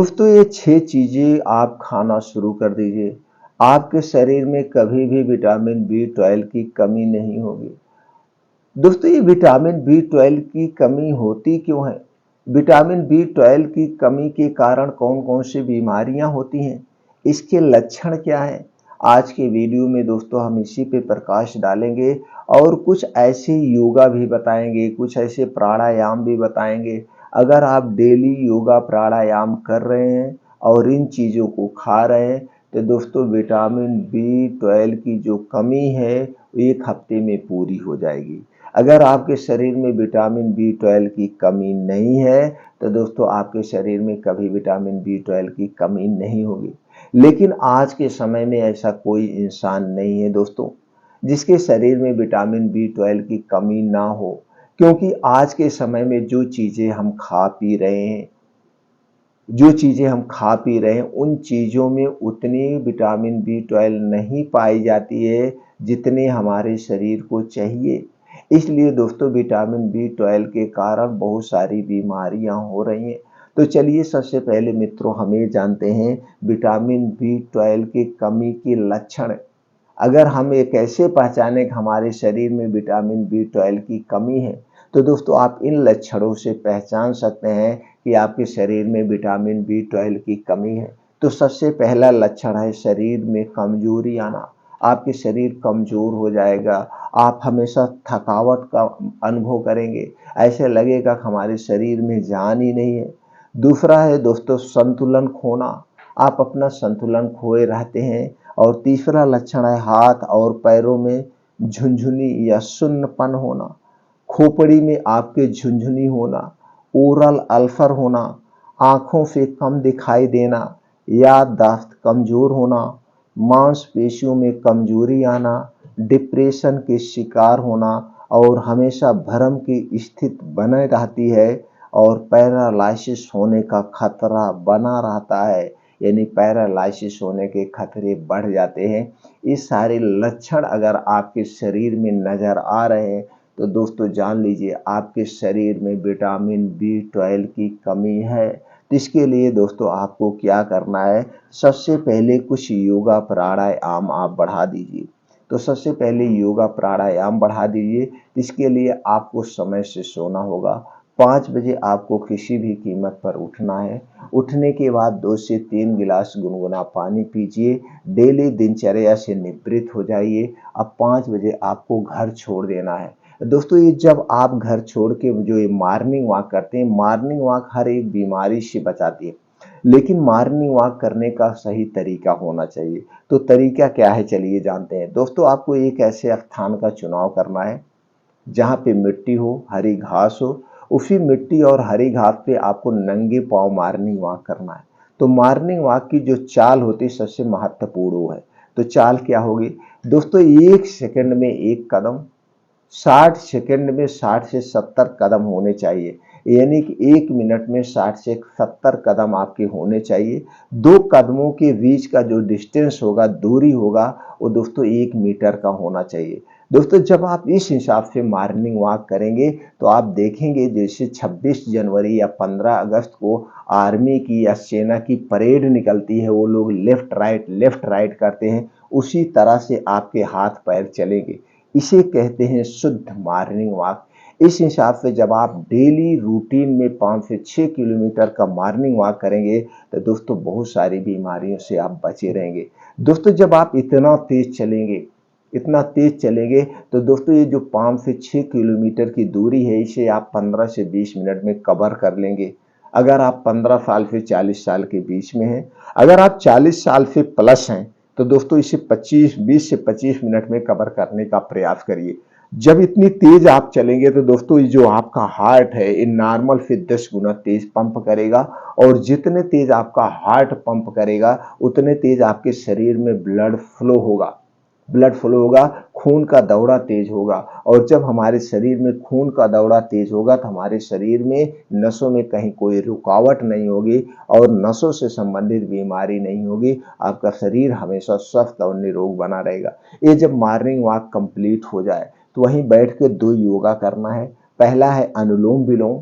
दोस्तों ये 6 चीज़ें आप खाना शुरू कर दीजिए, आपके शरीर में कभी भी विटामिन बी 12 की कमी नहीं होगी। दोस्तों ये विटामिन बी 12 की कमी होती क्यों है? विटामिन बी 12 की कमी के कारण कौन-कौन सी बीमारियां होती हैं? इसके लक्षण क्या हैं? आज के वीडियो में दोस्तों हम इसी पे प्रकाश डालेंगे और कुछ ऐसे योगा भी बताएंगे, कुछ ऐसे प्राणायाम भी बताएंगे। अगर आप डेली योगा प्राणायाम कर रहे हैं और इन चीज़ों को खा रहे हैं तो दोस्तों विटामिन बी 12 की जो कमी है 1 हफ्ते में पूरी हो जाएगी। अगर आपके शरीर में विटामिन बी 12 की कमी नहीं है तो दोस्तों आपके शरीर में कभी विटामिन बी 12 की कमी नहीं होगी। लेकिन आज के समय में ऐसा कोई इंसान नहीं है दोस्तों जिसके शरीर में विटामिन बी 12 की कमी ना हो, क्योंकि आज के समय में जो चीज़ें हम खा पी रहे हैं उन चीज़ों में उतनी विटामिन बी 12 नहीं पाई जाती है जितने हमारे शरीर को चाहिए। इसलिए दोस्तों विटामिन बी 12 के कारण बहुत सारी बीमारियां हो रही हैं। तो चलिए सबसे पहले मित्रों हम ये जानते हैं विटामिन बी 12 की कमी के लक्षण। अगर हम ये कैसे पहचानें कि हमारे शरीर में विटामिन बी 12 की कमी है, तो दोस्तों आप इन लक्षणों से पहचान सकते हैं कि आपके शरीर में विटामिन बी 12 की कमी है। तो सबसे पहला लक्षण है शरीर में कमजोरी आना। आपके शरीर कमजोर हो जाएगा, आप हमेशा थकावट का अनुभव करेंगे, ऐसे लगेगा कि हमारे शरीर में जान ही नहीं है। दूसरा है दोस्तों संतुलन खोना, आप अपना संतुलन खोए रहते हैं। और तीसरा लक्षण है हाथ और पैरों में झुनझुनी या सुन्नपन होना, खोपड़ी में आपके झुनझुनी होना, ओरल अल्सर होना, आंखों से कम दिखाई देना, याददाश्त कमजोर होना, मांसपेशियों में कमजोरी आना, डिप्रेशन के शिकार होना और हमेशा भ्रम की स्थिति बने रहती है और पैरालिसिस होने का खतरा बना रहता है, यानी पैरालिसिस होने के खतरे बढ़ जाते हैं। ये सारे लक्षण अगर आपके शरीर में नज़र आ रहे हैं तो दोस्तों जान लीजिए आपके शरीर में विटामिन बी 12 की कमी है। तो इसके लिए दोस्तों आपको क्या करना है, सबसे पहले कुछ योगा प्राणायाम आप बढ़ा दीजिए। तो सबसे पहले योगा प्राणायाम बढ़ा दीजिए। इसके लिए आपको समय से सोना होगा। 5 बजे आपको किसी भी कीमत पर उठना है। उठने के बाद 2 से 3 गिलास गुनगुना पानी पीजिए। डेली दिनचर्या से निवृत्त हो जाइए। अब 5 बजे आपको घर छोड़ देना है। दोस्तों ये जब आप घर छोड़ के जो ये मॉर्निंग वॉक करते हैं, मॉर्निंग वॉक हर एक बीमारी से बचाती है, लेकिन मॉर्निंग वॉक करने का सही तरीका होना चाहिए। तो तरीका क्या है चलिए जानते हैं। दोस्तों आपको एक ऐसे स्थान का चुनाव करना है जहाँ पे मिट्टी हो, हरी घास हो, उसी मिट्टी और हरी घास पे आपको नंगे पाँव मॉर्निंग वॉक करना है। तो मॉर्निंग वॉक की जो चाल होती है सबसे महत्वपूर्ण वो है। तो चाल क्या होगी दोस्तों, 1 सेकंड में 1 कदम, 60 सेकंड में 60 से 70 कदम होने चाहिए, यानी कि 1 मिनट में 60 से 70 कदम आपके होने चाहिए। 2 कदमों के बीच का जो डिस्टेंस होगा, दूरी होगा, वो दोस्तों 1 मीटर का होना चाहिए। दोस्तों जब आप इस हिसाब से मॉर्निंग वॉक करेंगे तो आप देखेंगे जैसे 26 जनवरी या 15 अगस्त को आर्मी की या सेना की परेड निकलती है, वो लोग लेफ्ट राइट करते हैं, उसी तरह से आपके हाथ पैर चलेंगे। इसे कहते हैं शुद्ध मॉर्निंग वॉक। इस हिसाब से जब आप डेली रूटीन में 5 से 6 किलोमीटर का मॉर्निंग वॉक करेंगे तो दोस्तों बहुत सारी बीमारियों से आप बचे रहेंगे। दोस्तों जब आप इतना तेज चलेंगे तो दोस्तों ये जो 5 से 6 किलोमीटर की दूरी है इसे आप 15 से 20 मिनट में कवर कर लेंगे। अगर आप 15 साल से 40 साल के बीच में हैं, अगर आप 40 साल से प्लस हैं तो दोस्तों इसे 20 से 25 मिनट में कवर करने का प्रयास करिए। जब इतनी तेज आप चलेंगे तो दोस्तों ये जो आपका हार्ट है ये नॉर्मल से 10 गुना तेज पंप करेगा, और जितने तेज आपका हार्ट पंप करेगा उतने तेज आपके शरीर में ब्लड फ्लो होगा, खून का दौरा तेज होगा। और जब हमारे शरीर में खून का दौरा तेज होगा तो हमारे शरीर में नसों में कहीं कोई रुकावट नहीं होगी और नसों से संबंधित बीमारी नहीं होगी। आपका शरीर हमेशा स्वस्थ और निरोग बना रहेगा। ये जब मॉर्निंग वॉक कंप्लीट हो जाए तो वहीं बैठ के 2 योगा करना है। पहला है अनुलोम विलोम,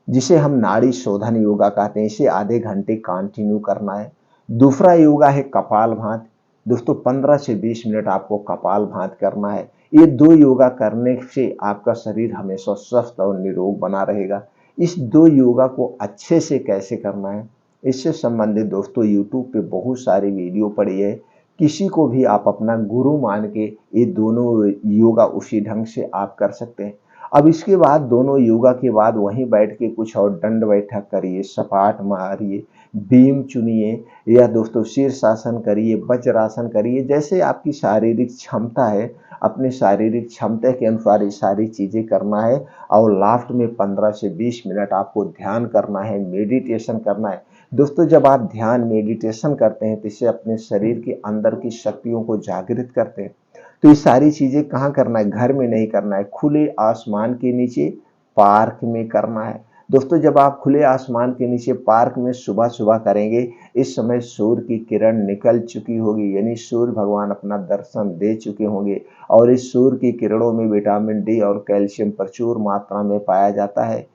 जिसे हम नाड़ी शोधन योगा कहते हैं। इसे आधे घंटे कंटिन्यू करना है। दूसरा योगा है कपालभाति। दोस्तों 15 से 20 मिनट आपको कपालभाति करना है। ये 2 योगा करने से आपका शरीर हमेशा स्वस्थ और निरोग बना रहेगा। इस 2 योगा को अच्छे से कैसे करना है, इससे संबंधित दोस्तों यूट्यूब पे बहुत सारी वीडियो पड़ी है। किसी को भी आप अपना गुरु मान के ये दोनों योगा उसी ढंग से आप कर सकते हैं। अब इसके बाद दोनों योगा के बाद वहीं बैठ के कुछ और दंड बैठक करिए, सपाट मारिए, बीम चुनिए, या दोस्तों शीर्षासन करिए, वज्रासन करिए। जैसे आपकी शारीरिक क्षमता है, अपने शारीरिक क्षमता के अनुसार ये सारी चीजें करना है। और लास्ट में 15 से 20 मिनट आपको ध्यान करना है, मेडिटेशन करना है। दोस्तों जब आप ध्यान मेडिटेशन करते हैं तो इससे अपने शरीर के अंदर की शक्तियों को जागृत करते हैं। तो ये सारी चीजें कहाँ करना है, घर में नहीं करना है, खुले आसमान के नीचे पार्क में करना है। दोस्तों जब आप खुले आसमान के नीचे पार्क में सुबह सुबह करेंगे, इस समय सूर्य की किरण निकल चुकी होगी, यानी सूर्य भगवान अपना दर्शन दे चुके होंगे। और इस सूर्य की किरणों में विटामिन डी और कैल्शियम प्रचुर मात्रा में पाया जाता है,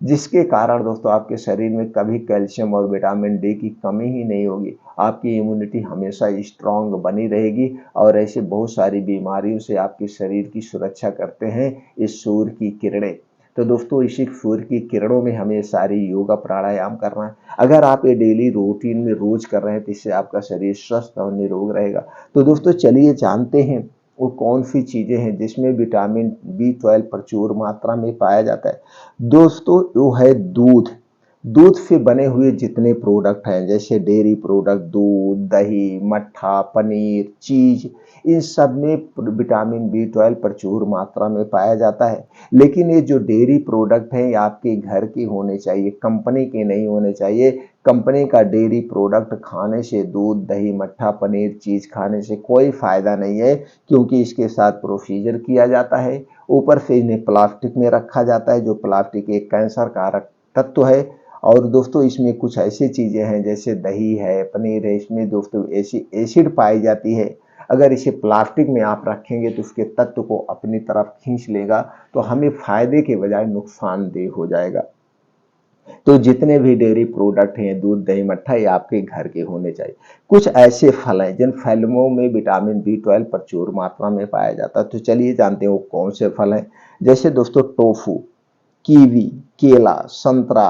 जिसके कारण दोस्तों आपके शरीर में कभी कैल्शियम और विटामिन डी की कमी ही नहीं होगी। आपकी इम्यूनिटी हमेशा स्ट्रांग बनी रहेगी और ऐसे बहुत सारी बीमारियों से आपके शरीर की सुरक्षा करते हैं इस सूर्य की किरणें। तो दोस्तों इसी सूर्य की किरणों में हमें सारी योगा प्राणायाम करना है। अगर आप ये डेली रूटीन में रोज कर रहे हैं तो इससे आपका शरीर स्वस्थ और निरोग रहेगा। तो दोस्तों चलिए जानते हैं वो कौन सी चीजें हैं जिसमें विटामिन B12 प्रचुर मात्रा में पाया जाता है। दोस्तों वो है दूध। दूध से बने हुए जितने प्रोडक्ट हैं, जैसे डेयरी प्रोडक्ट, दूध, दही, मट्ठा, पनीर, चीज, इन सब में विटामिन B12 प्रचुर मात्रा में पाया जाता है। लेकिन ये जो डेयरी प्रोडक्ट हैं ये आपके घर के होने चाहिए, कंपनी के नहीं होने चाहिए। कंपनी का डेयरी प्रोडक्ट खाने से, दूध, दही, मट्ठा, पनीर, चीज खाने से कोई फायदा नहीं है, क्योंकि इसके साथ प्रोसीजर किया जाता है। ऊपर से इन्हें प्लास्टिक में रखा जाता है, जो प्लास्टिक एक कैंसर कारक तत्व है। और दोस्तों इसमें कुछ ऐसी चीजें हैं जैसे दही है, पनीर है, इसमें दोस्तों ऐसी एसिड पाई जाती है। अगर इसे प्लास्टिक में आप रखेंगे तो उसके तत्व को अपनी तरफ खींच लेगा, तो हमें फायदे के बजाय नुकसानदेह हो जाएगा। तो जितने भी डेयरी प्रोडक्ट हैं, दूध, दही, मट्ठा, ये आपके घर के होने चाहिए। कुछ ऐसे फल हैं जिन फलों में विटामिन B12 प्रचुर मात्रा में पाया जाता है। तो चलिए जानते हैं वो कौन से फल हैं। जैसे दोस्तों टोफू, कीवी, केला, संतरा,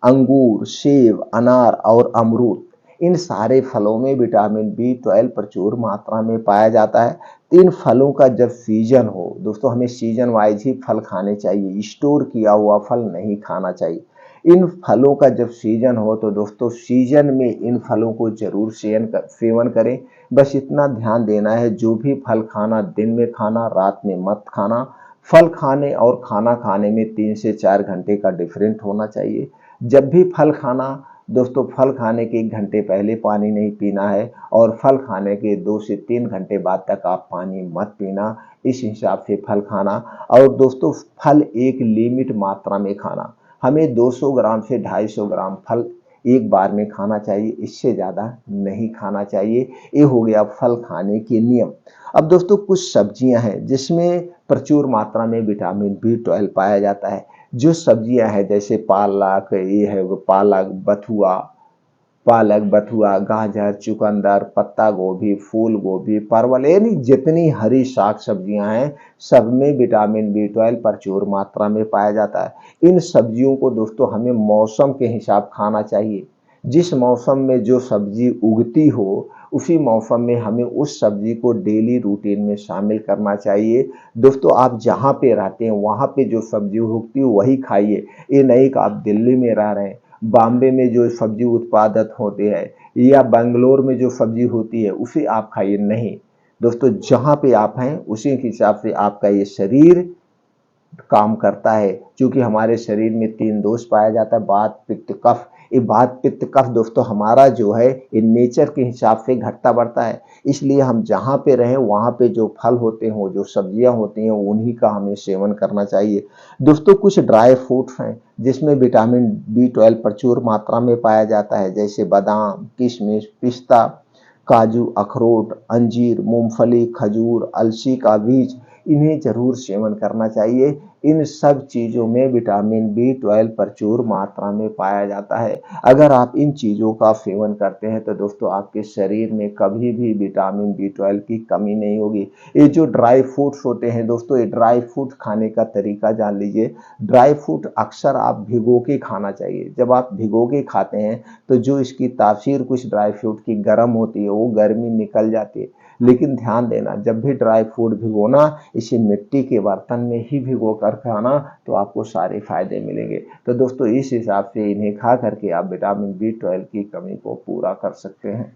अंगूर, सेब, अनार और अमरूद, इन सारे फलों में विटामिन B12 प्रचुर मात्रा में पाया जाता है। तो इन फलों का जब सीजन हो दोस्तों, हमें सीजन वाइज ही फल खाने चाहिए, स्टोर किया हुआ फल नहीं खाना चाहिए। इन फलों का जब सीजन हो तो दोस्तों सीजन में इन फलों को जरूर सेवन करें। बस इतना ध्यान देना है, जो भी फल खाना दिन में खाना, रात में मत खाना। फल खाने और खाना खाने में 3 से 4 घंटे का डिफरेंट होना चाहिए। जब भी फल खाना दोस्तों, फल खाने के 1 घंटे पहले पानी नहीं पीना है, और फल खाने के 2 से 3 घंटे बाद तक आप पानी मत पीना। इस हिसाब से फल खाना। और दोस्तों फल एक लिमिट मात्रा में खाना, हमें 200 ग्राम से 250 ग्राम फल एक बार में खाना चाहिए, इससे ज़्यादा नहीं खाना चाहिए। ये हो गया फल खाने के नियम। अब दोस्तों कुछ सब्जियां हैं जिसमें प्रचुर मात्रा में विटामिन B12 पाया जाता है। जो सब्जियां हैं जैसे पालक, ये है पालक, बथुआ, गाजर, चुकंदर, पत्ता गोभी, फूल गोभी, परवल, यानी जितनी हरी साग सब्जियां हैं सब में विटामिन B12 प्रचुर मात्रा में पाया जाता है। इन सब्जियों को दोस्तों हमें मौसम के हिसाब खाना चाहिए। जिस मौसम में जो सब्जी उगती हो उसी मौसम में हमें उस सब्जी को डेली रूटीन में शामिल करना चाहिए। दोस्तों आप जहाँ पे रहते हैं वहाँ पे जो सब्जी उगती है वही खाइए। ये नहीं कि आप दिल्ली में रह रहे हैं, बॉम्बे में जो सब्जी उत्पादक होते हैं या बेंगलोर में जो सब्जी होती है उसे आप खाइए, नहीं। दोस्तों जहाँ पे आप हैं उसी के हिसाब से आपका ये शरीर काम करता है। क्योंकि हमारे शरीर में 3 दोष पाया जाता है, वात, पित्त, कफ। ये वात, पित्त, कफ दोस्तों हमारा जो है ये नेचर के हिसाब से घटता बढ़ता है। इसलिए हम जहाँ पे रहें वहाँ पे जो फल होते हैं, जो सब्जियां होती हैं, उन्हीं का हमें सेवन करना चाहिए। दोस्तों कुछ ड्राई फ्रूट्स हैं जिसमें विटामिन B12 प्रचुर मात्रा में पाया जाता है, जैसे बादाम, किशमिश, पिस्ता, काजू, अखरोट, अंजीर, मूंगफली, खजूर, अलसी का बीज, इन्हें जरूर सेवन करना चाहिए। इन सब चीज़ों में विटामिन B12 प्रचुर मात्रा में पाया जाता है। अगर आप इन चीज़ों का सेवन करते हैं तो दोस्तों आपके शरीर में कभी भी विटामिन B12 की कमी नहीं होगी। ये जो ड्राई फ्रूट्स होते हैं दोस्तों, ये ड्राई फ्रूट खाने का तरीका जान लीजिए। ड्राई फ्रूट अक्सर आप भिगो के खाना चाहिए। जब आप भिगो के खाते हैं तो जो इसकी तासीर कुछ ड्राई फ्रूट की गर्म होती है, वो गर्मी निकल जाती है। लेकिन ध्यान देना, जब भी ड्राई फ्रूट भिगोना, इसे मिट्टी के बर्तन में ही भिगो कर खाना, तो आपको सारे फायदे मिलेंगे। तो दोस्तों इस हिसाब से इन्हें खा करके आप विटामिन B12 की कमी को पूरा कर सकते हैं।